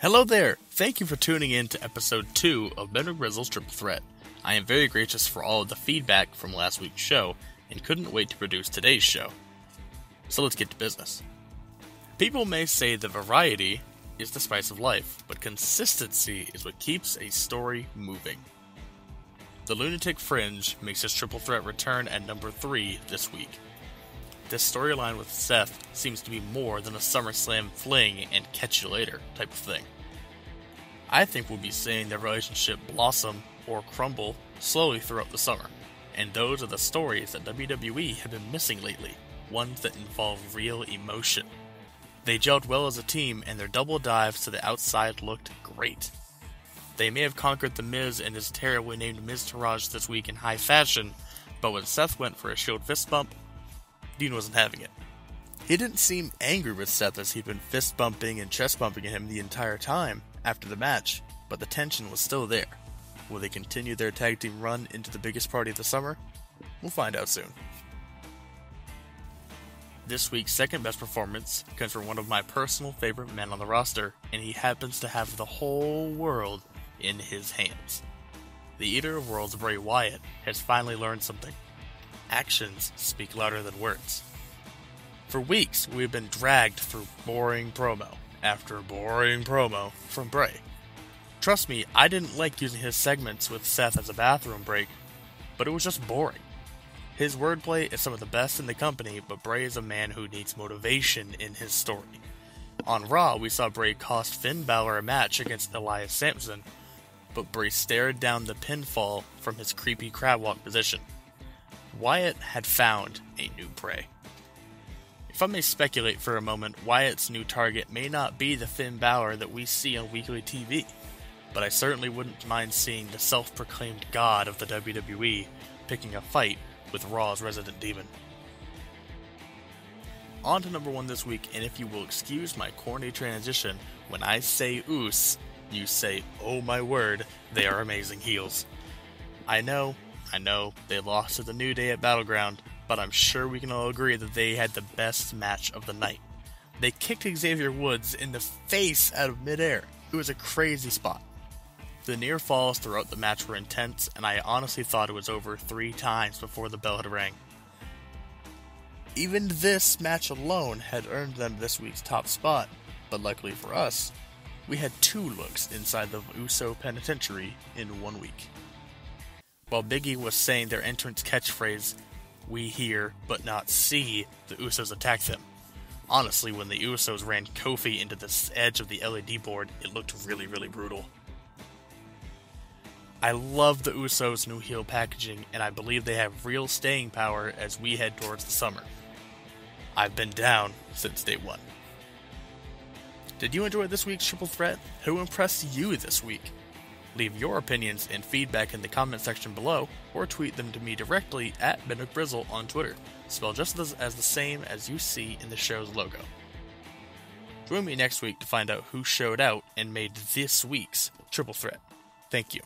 Hello there! Thank you for tuning in to episode 2 of McBrizzle's Triple Threat. I am very gracious for all of the feedback from last week's show, and couldn't wait to produce today's show. So let's get to business. People may say that variety is the spice of life, but consistency is what keeps a story moving. The Lunatic Fringe makes his Triple Threat return at number 3 this week. This storyline with Seth seems to be more than a SummerSlam fling and catch you later type of thing. I think we'll be seeing their relationship blossom or crumble slowly throughout the summer, and those are the stories that WWE have been missing lately, ones that involve real emotion. They gelled well as a team, and their double dives to the outside looked great. They may have conquered The Miz and his terribly named Miztourage this week in high fashion, but when Seth went for a Shield fist bump, Dean wasn't having it. He didn't seem angry with Seth as he'd been fist bumping and chest bumping at him the entire time after the match, but the tension was still there. Will they continue their tag team run into the biggest party of the summer? We'll find out soon. This week's second best performance comes from one of my personal favorite men on the roster, and he happens to have the whole world in his hands. The Eater of Worlds, BRAY WYATT, has finally learned something. Actions speak louder than words. For weeks, we have been dragged through boring promo after boring promo from BRAY. Trust me, I didn't like using his segments with Seth as a bathroom break, but it was just boring. His wordplay is some of the best in the company, but BRAY is a man who needs motivation in his story. On Raw, we saw BRAY cost Finn Balor a match against Elias Sampson, but BRAY stared down the pinfall from his creepy crab walk position. Wyatt had found a new prey. If I may speculate for a moment, Wyatt's new target may not be the Finn Balor that we see on weekly TV, but I certainly wouldn't mind seeing the self-proclaimed god of the WWE picking a fight with Raw's resident demon. On to number 1 this week, and if you will excuse my corny transition, when I say Oos, you say, oh my word, they are amazing heels. I know, they lost to the New Day at Battleground, but I'm sure we can all agree that they had the best match of the night. They kicked Xavier Woods in the face out of midair. It was a crazy spot. The near falls throughout the match were intense, and I honestly thought it was over 3 times before the bell had rang. Even this match alone had earned them this week's top spot, but luckily for us, we had 2 looks inside the USO penitentiary in 1 week. While Big E was saying their entrance catchphrase, "We hear, but not see," the Usos attacked them. Honestly, when the Usos ran Kofi into the edge of the LED board, it looked really, really brutal. I love the Usos' new heel packaging, and I believe they have real staying power as we head towards the summer. I've been down since day 1. Did you enjoy this week's Triple Threat? Who impressed you this week? Leave your opinions and feedback in the comment section below, or tweet them to me directly at McBrizzle on Twitter, spelled just as the same as you see in the show's logo. Join me next week to find out who showed out and made this week's Triple Threat. Thank you.